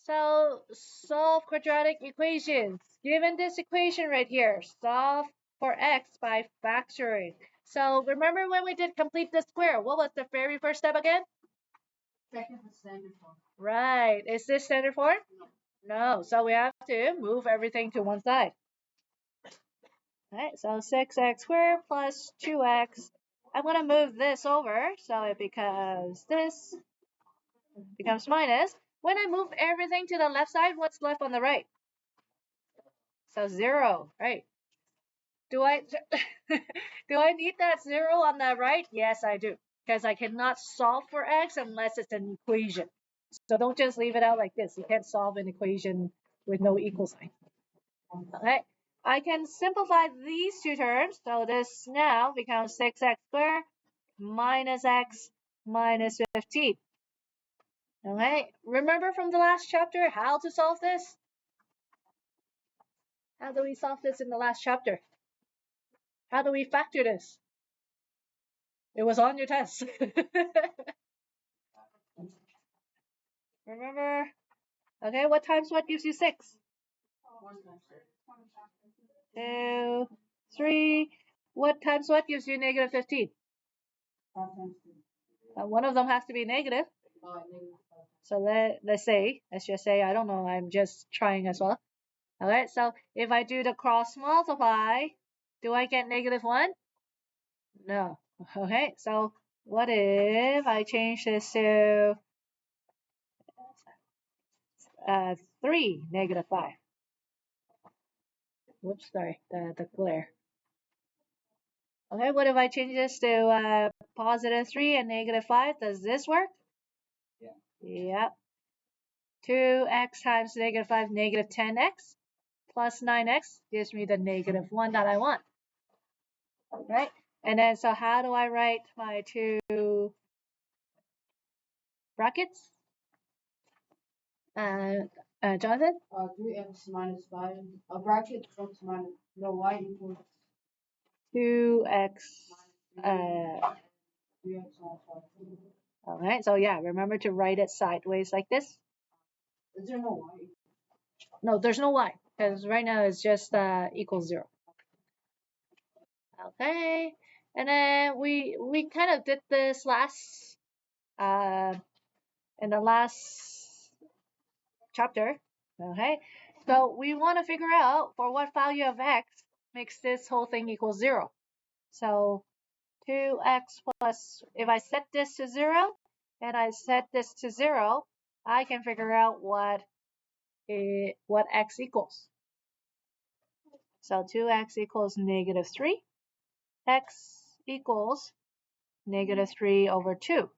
So solve quadratic equations. Given this equation right here, solve for x by factoring. So remember when we did complete the square, what was the very first step again? Checking the standard form. Right. Is this standard form? No. So we have to move everything to one side. Alright, so 6x squared plus 2x. I'm going to move this over so it becomes this becomes minus. When I move everything to the left side, what's left on the right? So 0, right? Do I do I need that 0 on the right? Yes, I do. Because I cannot solve for x unless it's an equation. So don't just leave it out like this. You can't solve an equation with no equal sign. Okay. I can simplify these two terms. So this now becomes 6x squared minus x minus 15. Okay. Remember from the last chapter how to solve this? How do we solve this in the last chapter? How do we factor this? It was on your test. Remember? Okay, what times what gives you 6? 2, 3. What times what gives you negative 15? One of them has to be negative. So let's just say, I don't know, I'm just trying as well. Alright, so if I do the cross multiply, do I get negative 1? No. Okay, so what if I change this to 3, negative 5? Whoops, sorry, the glare. Okay, what if I change this to positive 3 and negative 5? Does this work? Yeah. Yep. 2x times negative 5, negative 10x plus 9x gives me the negative 1 that I want. Right? And then, so how do I write my two brackets? Jonathan? 3x minus 5. A bracket x minus no y equals 2x. 3x minus 5. Alright, so yeah, remember to write it sideways like this. Is there no y? No, there's no y, because right now it's just equals 0. Okay, and then we kind of did this last in the last chapter. Okay, so we want to figure out for what value of x makes this whole thing equal 0. So 2x plus, if I set this to 0 and I set this to 0, I can figure out what x equals. So 2x equals negative 3. X equals negative 3 over 2.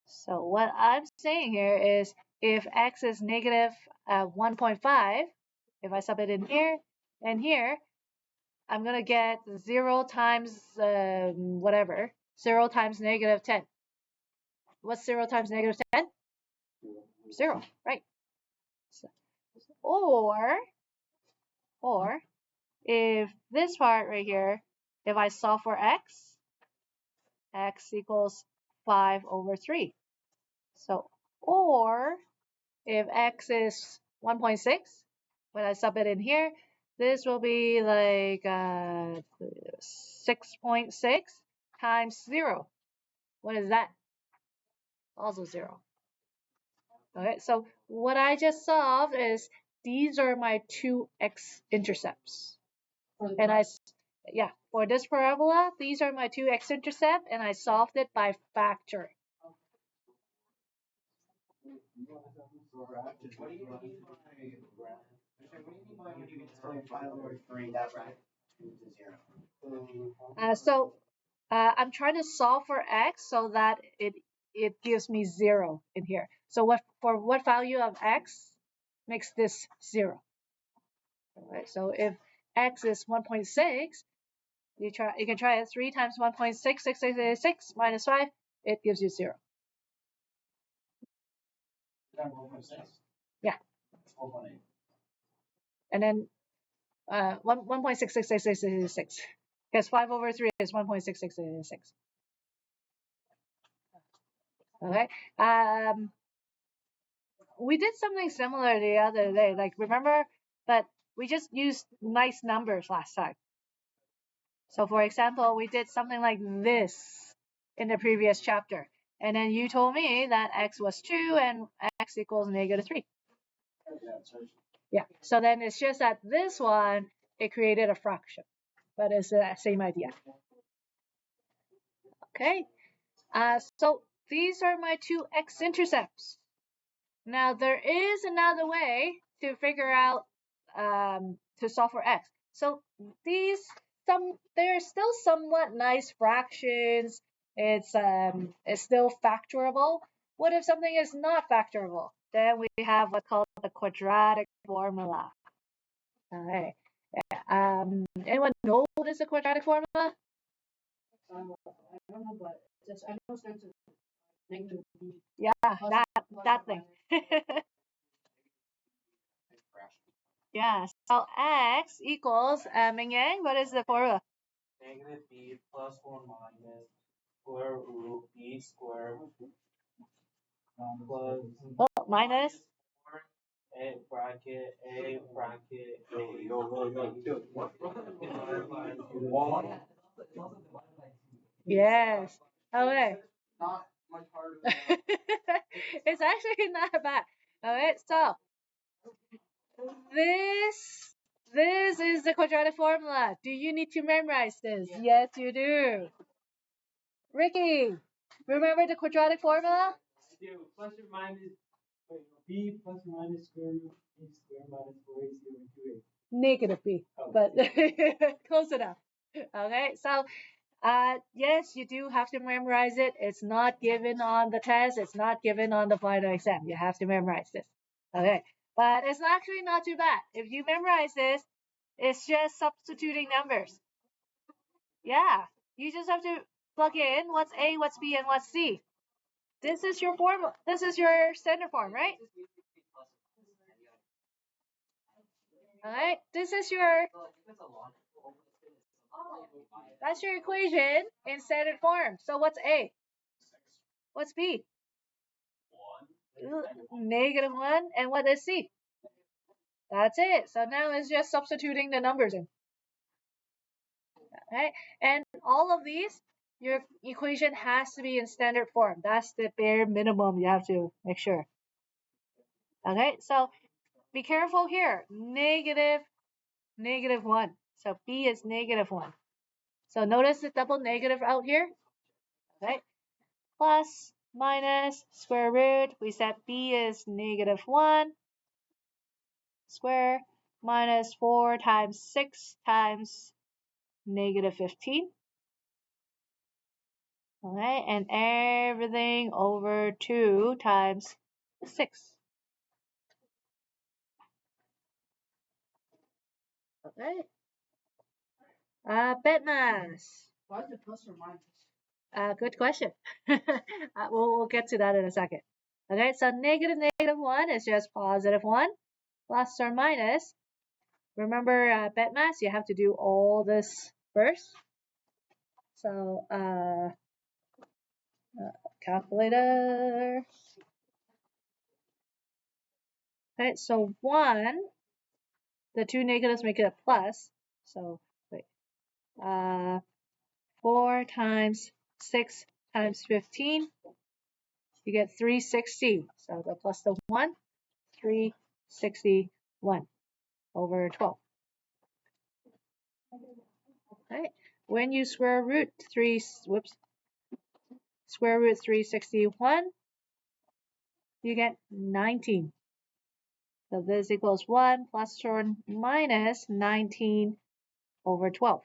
So what I'm saying here is if x is negative 1.5, if I sub it in here and here, I'm going to get 0 times whatever. 0 times negative 10. What's 0 times negative 10? 0, right? So, or if this part right here, if I solve for x equals 5 over 3. So, or if x is 1.6, when I sub it in here, this will be like 6.6 times 0. What is that? Also 0. Okay, so what I just solved is these are my two x-intercepts. And yeah, for this parabola, these are my two x-intercepts, and I solved it by factoring. So I'm trying to solve for x so that it gives me 0 in here. So what value of x makes this 0? Alright, so if x is 1.6, you can try it 3 times 1.6 minus 5, it gives you 0. Yeah. And then 1.66666, because 5 over 3 is 1.66666. Okay. We did something similar the other day. Like, remember? But we just used nice numbers last time. So, for example, we did something like this in the previous chapter. And then you told me that x was 2 and x equals -3. Yeah. So then it's just that this one, it created a fraction. But it's the same idea. Okay. So these are my two x-intercepts. Now there is another way to figure out to solve for x. So they're still somewhat nice fractions. It's still factorable. What if something is not factorable? Then we have what's called the quadratic formula. Okay. Anyone know what is a quadratic formula? I don't know, but just I know sense of negative b. Yeah, that thing. Yeah. So x equals Ming Yang. What is the formula? -b plus or minus square root b squared plus Minus. a bracket Yes. Okay. Not much harder. It's actually not bad. Okay. So this this is the quadratic formula. Do you need to memorize this? Yes, you do. Ricky, remember the quadratic formula? plus or minus b plus or minus square root b squared minus 4ac over 2a. Negative b, but close enough. Okay, so yes, you do have to memorize it. It's not given on the test. It's not given on the final exam. You have to memorize this. Okay, but it's actually not too bad. If you memorize this, it's just substituting numbers. Yeah, you just have to plug in what's A, what's B, and what's C. This is your form. This is your standard form, right? All right. This is your. That's your equation in standard form. So what's A? What's B? -1. And what is C? That's it. So now it's just substituting the numbers in. Okay. And all of these, your equation has to be in standard form. That's the bare minimum you have to make sure. Okay. So be careful here. -1. So B is -1. So notice the double negative out here. Okay. Plus, minus, square root. We said B is -1 square minus 4 times 6 times -15. Okay, and everything over 2 times 6. Okay. Bedmass. Why is it plus or minus? Good question. We'll get to that in a second. Okay, so -1 is just +1 plus or minus. Remember Bedmass, you have to do all this first. So calculator. Okay, so 1, the two negatives make it a plus. So wait, 4 times 6 times 15, you get 360. So the plus the 1, 361 over 12. Okay, when you square root 361, you get 19. So this equals 1 plus or minus 19 over 12.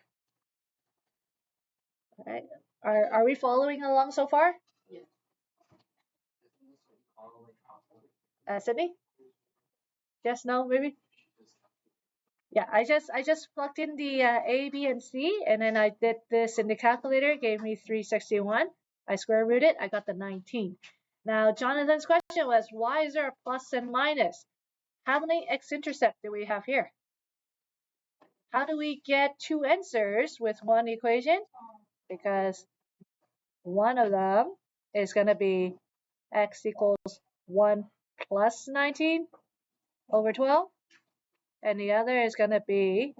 Okay. Are we following along so far? Yeah. Sydney? Yes, no, maybe? Yeah, I just plugged in the A, B, and C, and then I did this in the calculator, gave me 361. I square rooted, I got the 19. Now, Jonathan's question was, why is there a plus and minus? How many x-intercept do we have here? How do we get two answers with one equation? Because one of them is going to be x equals 1 plus 19 over 12. And the other is going to be,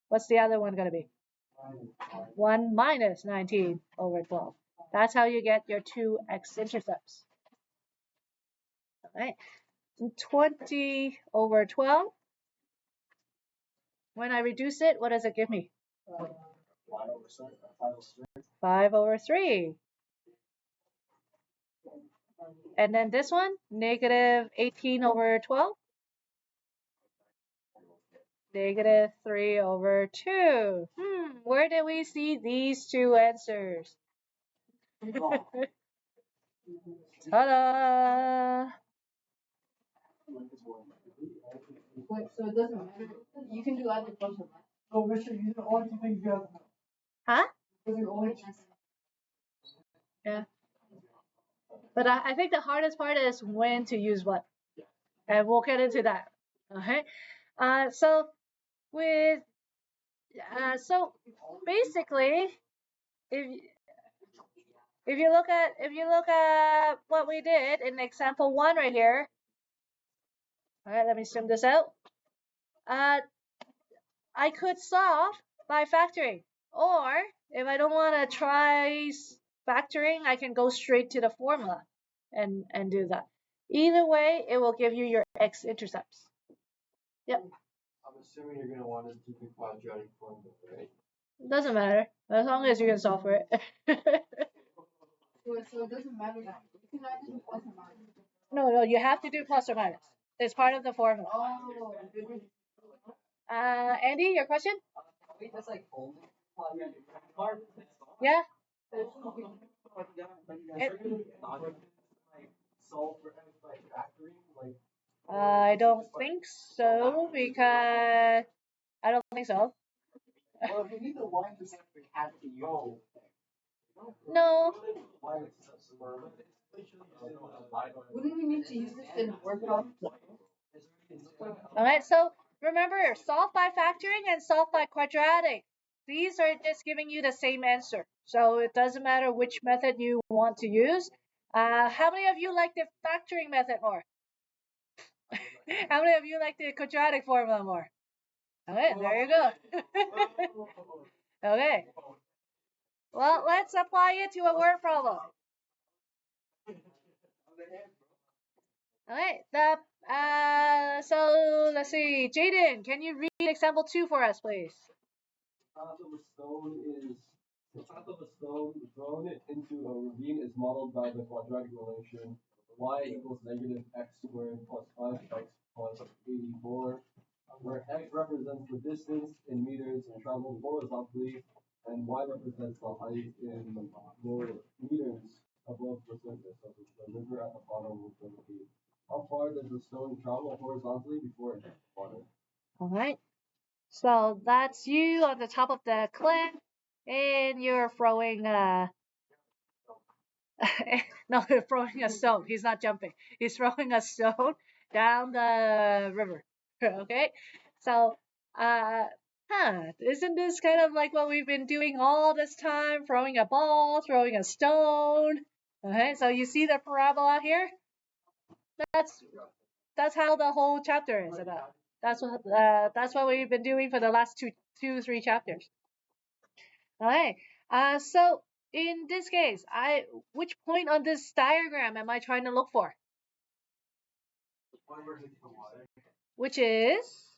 what's the other one going to be? 1 minus 19 over 12. That's how you get your two x-intercepts. All right. 20 over 12. When I reduce it, what does it give me? 5 over 3. And then this one, negative 18 over 12. Negative 3 over 2. Where did we see these two answers? Ta-da! Wait, so it doesn't matter. You can do either plus or minus. So, Richard, these are all two things you have to know. Huh? Those are always Yeah. But I think the hardest part is when to use what. And we'll get into that. Okay. So with so basically, if you look at what we did in example 1 right here. All right, let me zoom this out. I could solve by factoring, or if I don't want to try factoring, I can go straight to the formula and do that. Either way, it will give you your x-intercepts. Yep. I'm assuming you're going to want to do the quadratic formula, right? Doesn't matter, as long as you can solve for it. So it doesn't matter. You can either do plus or minus. No, you have to do plus or minus. It's part of the formula. Oh. Andy, your question? Wait, that's like only quadratic part? Yeah? Solve for by factoring? Like, I don't think so, because I don't think so. well, if you need the y-intercept, we have to use. No. Wouldn't we need to use this in word problem? Alright, so remember, solve by factoring and solve by quadratic. These are just giving you the same answer. So it doesn't matter which method you want to use. How many of you like the factoring method more? How many of you like the quadratic formula more? Okay, there you go. Okay. Well, let's apply it to a word problem. Alright, so let's see. Jaden, can you read example 2 for us, please? The path of a stone thrown into a ravine is modeled by the quadratic relation y equals negative x squared plus 5x plus 84, where x represents the distance in meters traveled horizontally and y represents the height in meters above the surface of the river at the bottom of the ravine. How far does the stone travel horizontally before it hits the water? Alright. So that's you on the top of the cliff, and you're throwing no, you're throwing a stone. He's not jumping. He's throwing a stone down the river. Okay? So isn't this kind of like what we've been doing all this time? Throwing a ball, throwing a stone. Okay, so you see the parabola here? That's how the whole chapter is about. That's what we've been doing for the last 3 chapters. Alright. So in this case, which point on this diagram am I trying to look for? Which is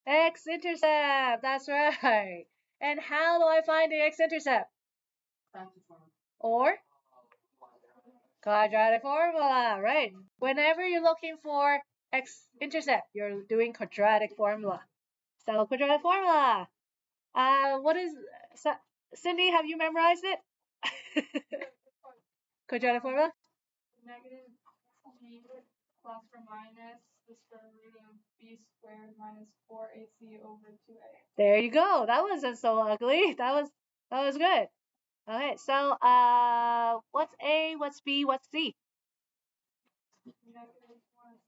x-intercept. That's right. And how do I find the x-intercept? Or quadratic formula, right? Whenever you're looking for x-intercept, you're doing quadratic formula. So quadratic formula. What is Cindy? Have you memorized it? Quadratic formula. Negative b plus or minus the square root of b squared minus 4ac over 2a. There you go. That wasn't so ugly. That was good. Okay, so what's A, what's B, what's C? Negative 1.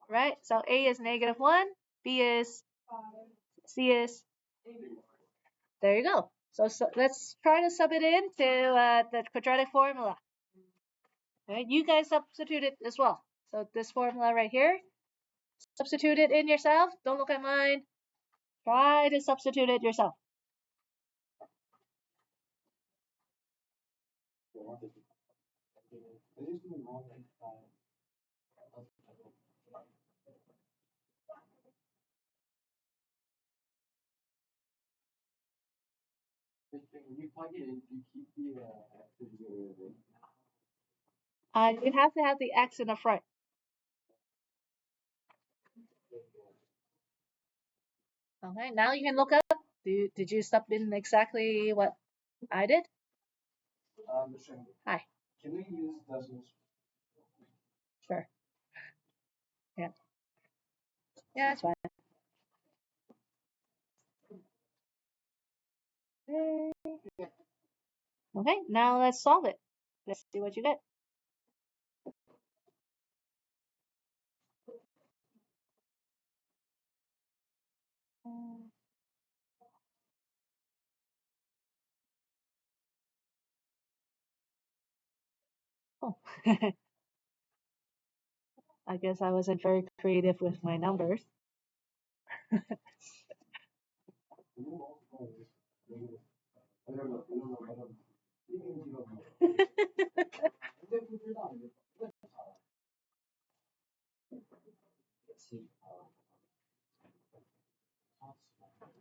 Right? So A is -1, B is 5. C is. There you go. So let's try to sub it into the quadratic formula. Okay, you guys substitute it as well. So this formula right here, substitute it in yourself. Don't look at mine. Try to substitute it yourself. When you plug it in, you keep the activity. You have to have the X in the front. Okay, now you can look up. Did you stop in exactly what I did? Hi. Can we use decimals? Sure. Yeah. Yeah, it's fine. Okay, now let's solve it. Let's see what you get. Oh. I guess I wasn't very creative with my numbers.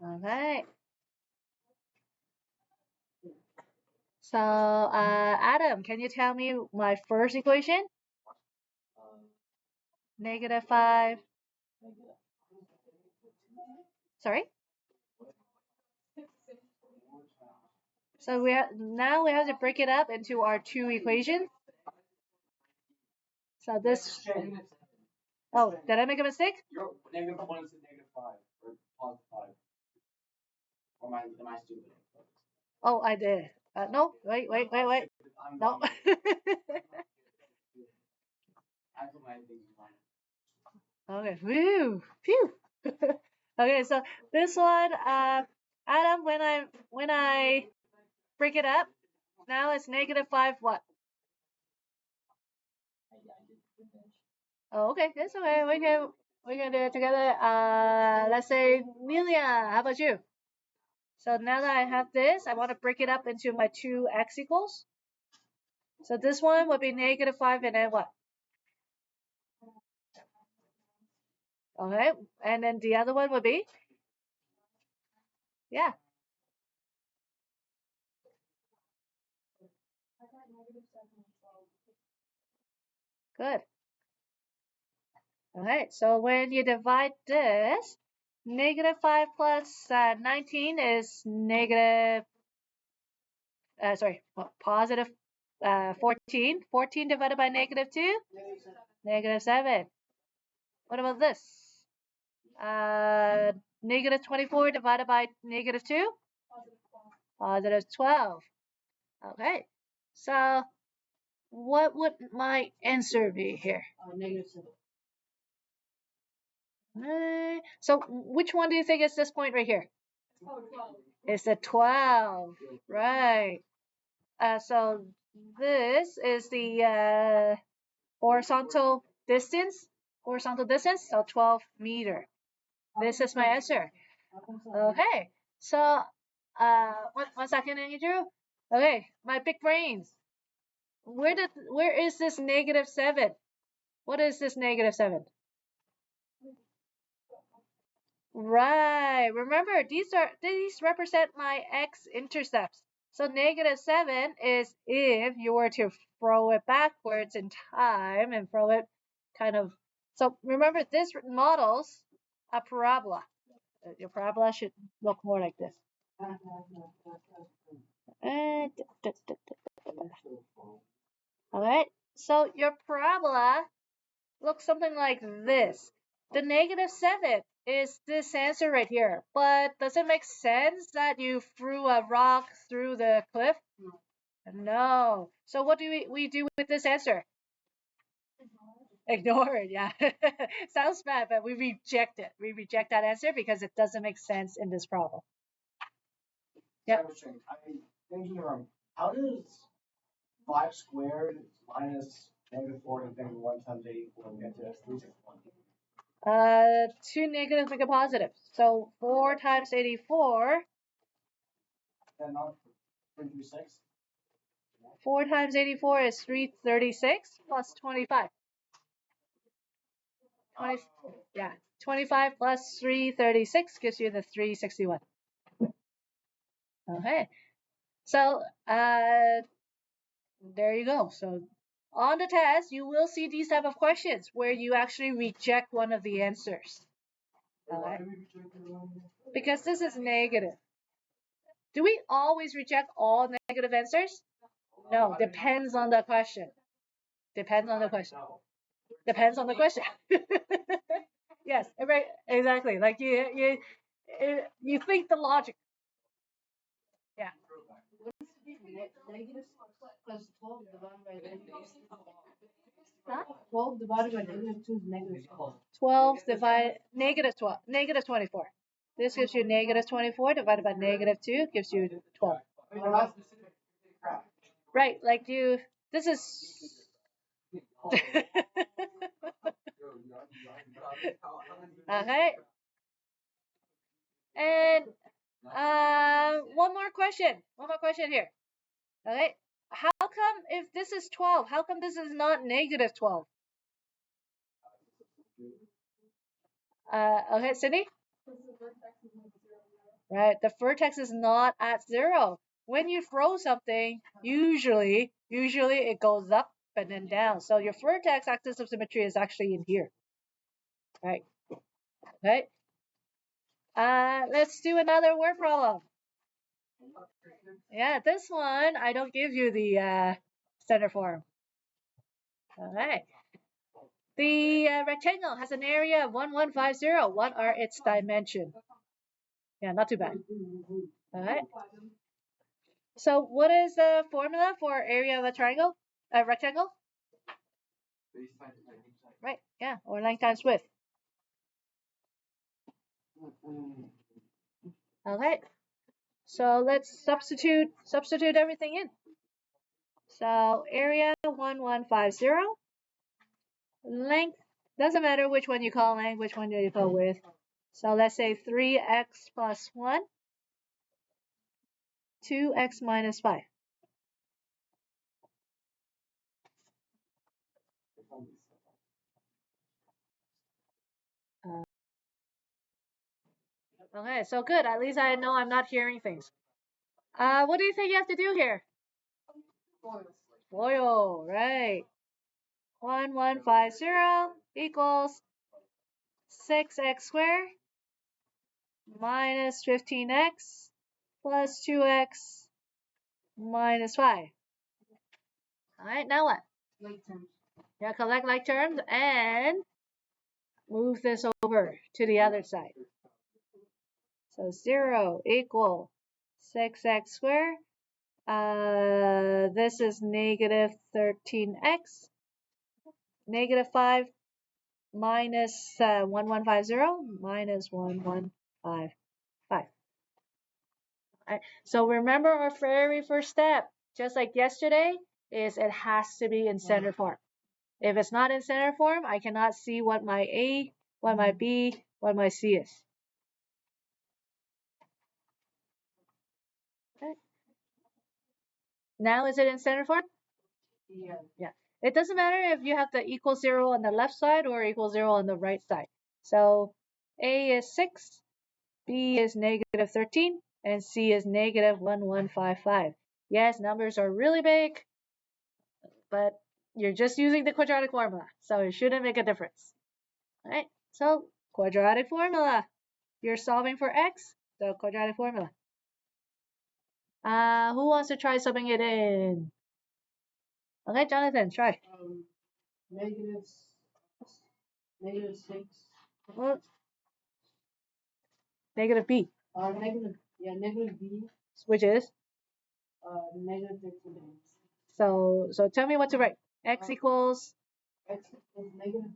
Okay. So, Adam, can you tell me my first equation? -5. Sorry? So now we have to break it up into our two equations. So this. Oh, did I make a mistake? Your -1 is a -5 or +5. Or am I stupid? Oh, I did. No, wait. No. Okay. Woo. Phew. Okay, so this one, Adam, when I break it up, now it's -5 what? Oh, okay, that's okay. We can do it together. Let's say Nelia, how about you? So now that I have this, I want to break it up into my two x equals. So this one would be -5 and then what? Okay, and then the other one would be? Yeah. Good. Alright, so when you divide this, -5 plus 19 is positive 14. 14 divided by -2? -7. What about this? -24 divided by -2? +12. Okay, so what would my answer be here? -7. So which one do you think is this point right here? It's the 12, right? So this is the horizontal distance, so 12 meter. This is my answer. Okay, so one second, Andrew. Okay, my big brains. Where is this -7? What is this -7? Right. Remember, these represent my x-intercepts. So -7 is if you were to throw it backwards in time and throw it kind of. So remember, this models a parabola. Your parabola should look more like this. All right. So your parabola looks something like this. The -7 is this answer right here. But does it make sense that you threw a rock through the cliff? No. So what do we do with this answer? Ignore it, yeah. Sounds bad, but we reject it. We reject that answer because it doesn't make sense in this problem. Yeah. I'm thinking, how does 5 squared minus -4 and -1 times 84 and get to S361. 2 negatives make a positive. So 4 times 84. That not 336? 4 times 84 is 336 plus 25. 20, yeah, 25 plus 336 gives you the 361. Okay, so there you go. So on the test, you will see these type of questions where you actually reject one of the answers. Okay. Because this is negative. Do we always reject all negative answers? No, depends on the question. Depends on the question. Depends on the question. Yes, right, exactly. Like you think the logic. Yeah. Negative plus 12 divided by negative. Huh? 12 divided by -2 is -12. 12 divided negative 12, negative 24. This gives you negative 24 divided by -2 gives you 12. Right, like you. This is. Okay. And one more question. One more question here. Okay. How come if this is 12, how come this is not negative 12? Okay, Sydney? Right, the vertex is not at 0. When you throw something, usually it goes up and then down. So your vertex axis of symmetry is actually in here. Right. Okay. Let's do another word problem. Yeah, this one I don't give you the standard form. Alright. The rectangle has an area of 1150. What are its dimensions? Yeah, not too bad. Alright. So what is the formula for area of a triangle? A rectangle? Right, yeah, or length times width. Okay. So let's substitute everything in. So area 1150. Length, doesn't matter which one you call length, which one you call width. So let's say 3x plus 1, 2x minus 5. Okay, so good. At least I know I'm not hearing things. What do you think you have to do here? FOIL, right. 1150 equals 6x squared minus 15x plus 2x minus 5. Alright, now what? Like terms. Yeah, collect like terms and move this over to the other side. So 0 equal 6x squared. This is negative 13x. Negative 5 minus 1150 minus 1155. Right. So remember our very first step, just like yesterday, is it has to be in standard form. If it's not in standard form, I cannot see what my A, what my B, what my C is. Okay. Now is it in standard form? Yeah. Yeah. It doesn't matter if you have the equal 0 on the left side or equal 0 on the right side. So A is 6, B is negative 13, and C is negative 1155. Yes, numbers are really big, but you're just using the quadratic formula, so it shouldn't make a difference. Alright, so quadratic formula. You're solving for x, the quadratic formula. Who wants to try subbing it in? Okay, Jonathan, try. Negative 6. Negative b, Negative b. which is? Negative 13. So tell me what to write. X equals? X equals negative.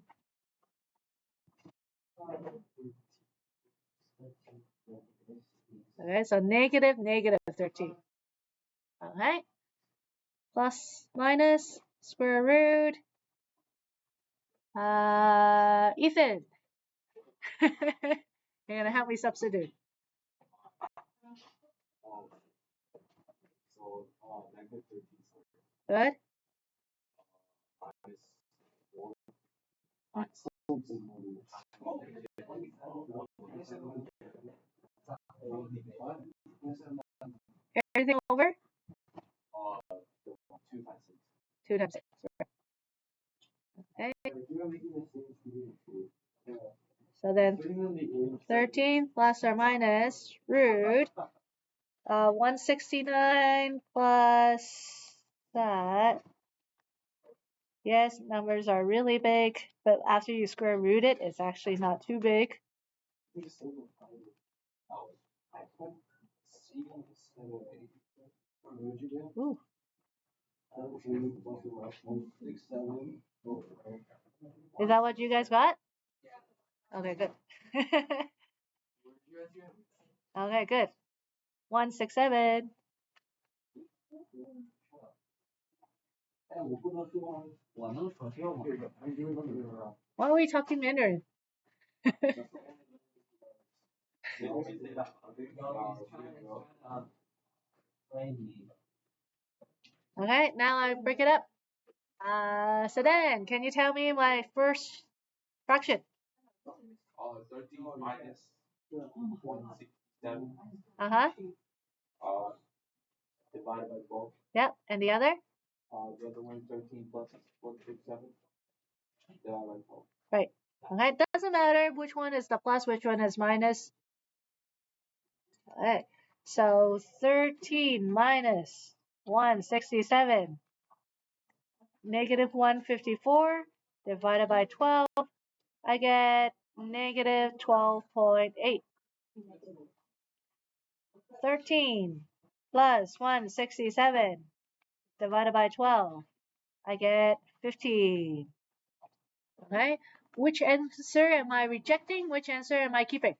Okay, so negative 13. Okay. Plus, minus, square root, Ethan. You're gonna help me substitute. So, negative 13 Good. Everything over? 2 times 6. 2 times 6. Okay. So then 13 plus or minus root 169 plus that. Yes, numbers are really big, but after you square root it, it's actually not too big. Ooh. Is that what you guys got? Okay, good. Okay, good. 167. Why are we talking Mandarin? Okay, now I break it up. So then, can you tell me my first fraction? 13 minus 167. Uh-huh. Divided by 12. Yep, and the other? The other one, 13 plus 167. Divided by 12. Right. Okay, it doesn't matter which one is the plus, which one is minus. Okay, so 13 minus 167, negative 154, divided by 12, I get negative 12.8. 13 plus 167, divided by 12, I get 15. Okay, which answer am I rejecting? Which answer am I keeping?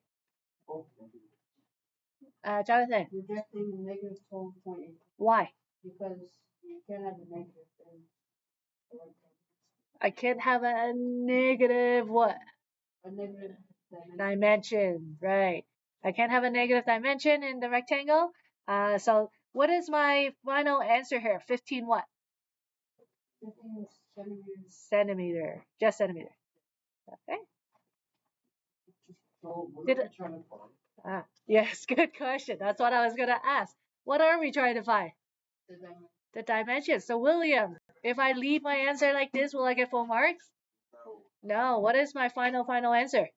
Jonathan. Rejecting negative 12.8 Why? because you can't have a negative in a rectangle. I can't have a negative what? A negative Dimension, right. I can't have a negative dimension in the rectangle. So what is my final answer here? 15 what? 15 centimeters. Centimeter. Just centimeter. Okay. So, what Did are we it- trying to find? Yes, good question. That's what I was gonna ask. What are we trying to find? The dimension. The dimension. So William, if I leave my answer like this, will I get full marks? No. What is my final answer?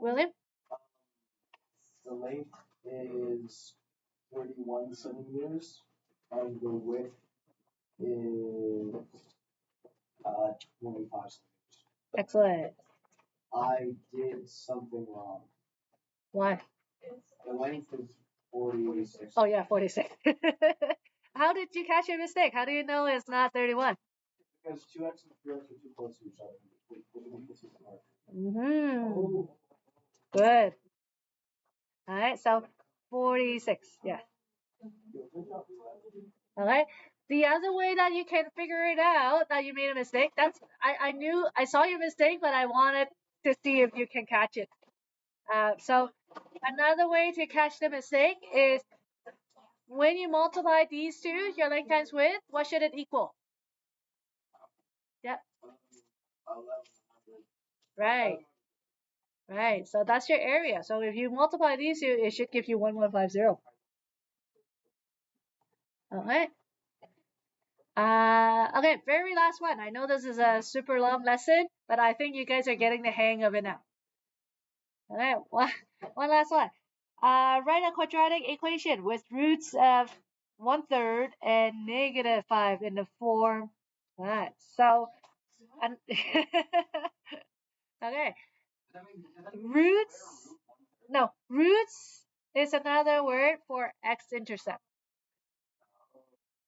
William? The length is 31 centimeters, and the width is 25 centimeters. Excellent. I did something wrong. Why? The length is 46. Oh yeah, 46. How did you catch your mistake? How do you know it's not 31? Because 2x and 3x are too close to each other. Mm-hmm. Good. All right, so 46. Yeah. All right. The other way that you can figure it out that you made a mistake, I saw your mistake, but I wanted to see if you can catch it. So another way to catch the mistake is when you multiply these two, your length times width, what should it equal? Yep. Right. Right. So that's your area. So if you multiply these two, it should give you 1150. Okay. Okay, very last one. I know this is a super long lesson, but I think you guys are getting the hang of it now. Okay, one last one. Write a quadratic equation with roots of 1/3 and negative 5 in the form that. So, and okay, roots is another word for x-intercept.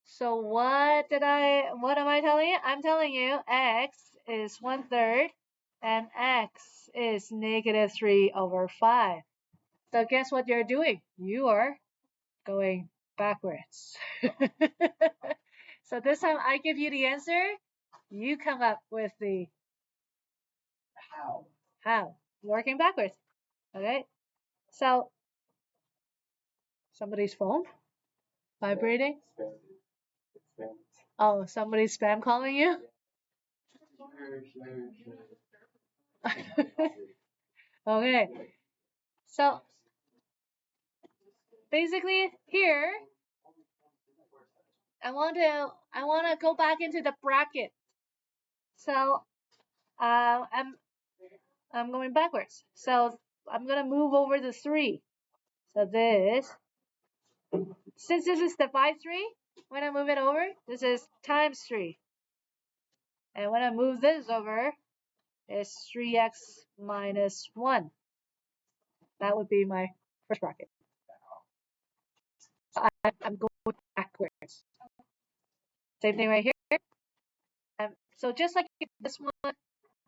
So what am I telling you? I'm telling you x is 1/3 and x is negative 3/5. So guess what you're doing? You are going backwards. So this time I give you the answer, you come up with the How? Working backwards. Okay. So somebody's phone vibrating. Oh, somebody's spam calling you. Okay. So basically here I want to go back into the bracket. So I'm going backwards. So I'm gonna move over the 3. So this, since this is divide 3, when I move it over, this is times 3. And when I move this over, it's 3x minus 1. That would be my first bracket. So I'm going backwards. Same thing right here. So just like this one,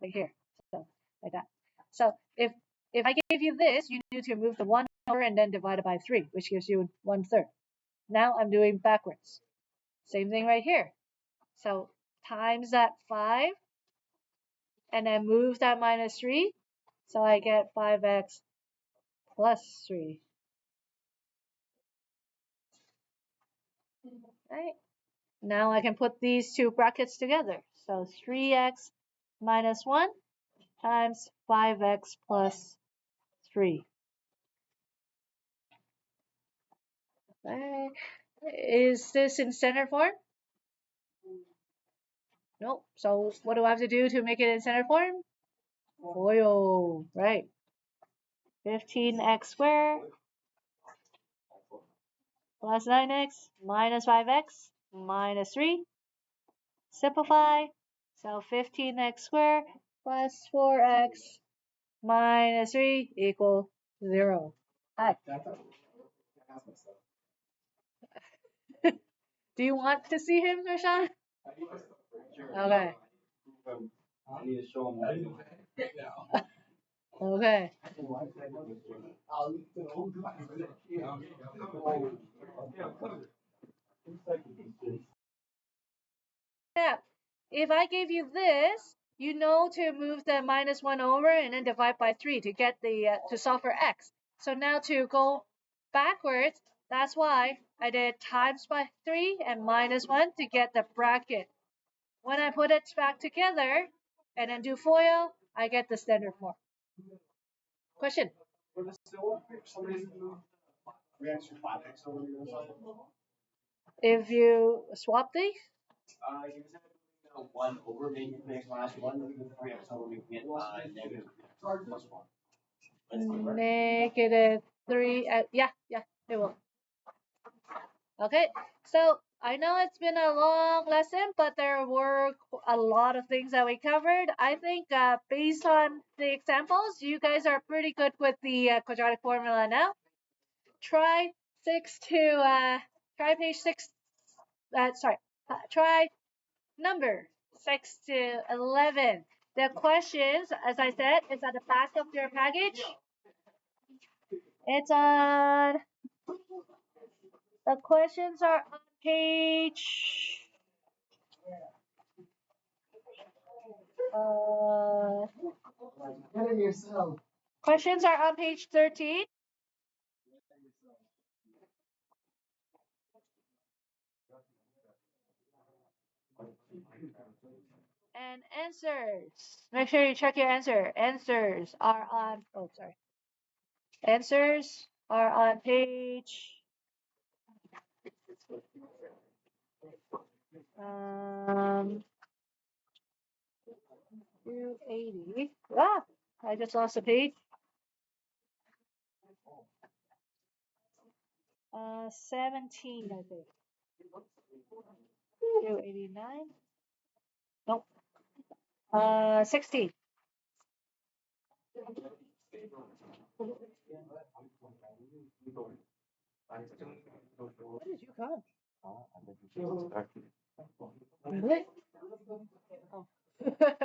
like here, so like that. So if I gave you this, you need to move the 1 over and then divide it by 3, which gives you 1/3. Now I'm doing backwards. Same thing right here. So times that 5, and then move that minus 3, so I get 5x plus 3. Right? Now I can put these two brackets together. So 3x minus 1 times 5x plus 3. Okay. Is this in standard form? Nope. So what do I have to do to make it in standard form? FOIL, right? 15x squared plus 9x minus 5x minus 3. Simplify. So 15x squared plus 4x minus 3 equal 0. Hi. Do you want to see him, Rashawn? Okay. I need to show him that. Okay. Yeah. If I gave you this, you know to move the minus 1 over and then divide by 3 to get the to solve for x. So now to go backwards, that's why I did times by 3 and minus 1 to get the bracket. When I put it back together and then do FOIL, I get the standard form. Question? If you swap these? You said 1 over making the last 1, making the 3x over making it negative plus 1. Negative 3. Yeah, it will. Okay, so I know it's been a long lesson, but there were a lot of things that we covered. I think based on the examples, you guys are pretty good with the quadratic formula now. Try page 6. Try number 6 to 11. The questions, as I said, is at the back of your package. It's on. The questions are on page. Questions are on page 13. And answers. Make sure you check your answer. Answers are on. Oh, sorry. Answers are on page. 280. Ah, I just lost a page. 17, I think. 289. Nope. 16. What did you come? Really? Oh.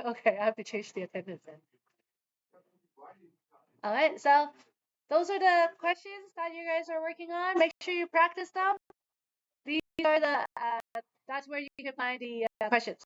Okay, I have to change the attendance then. Alright, so those are the questions that you guys are working on. Make sure you practice them. These are the that's where you can find the questions.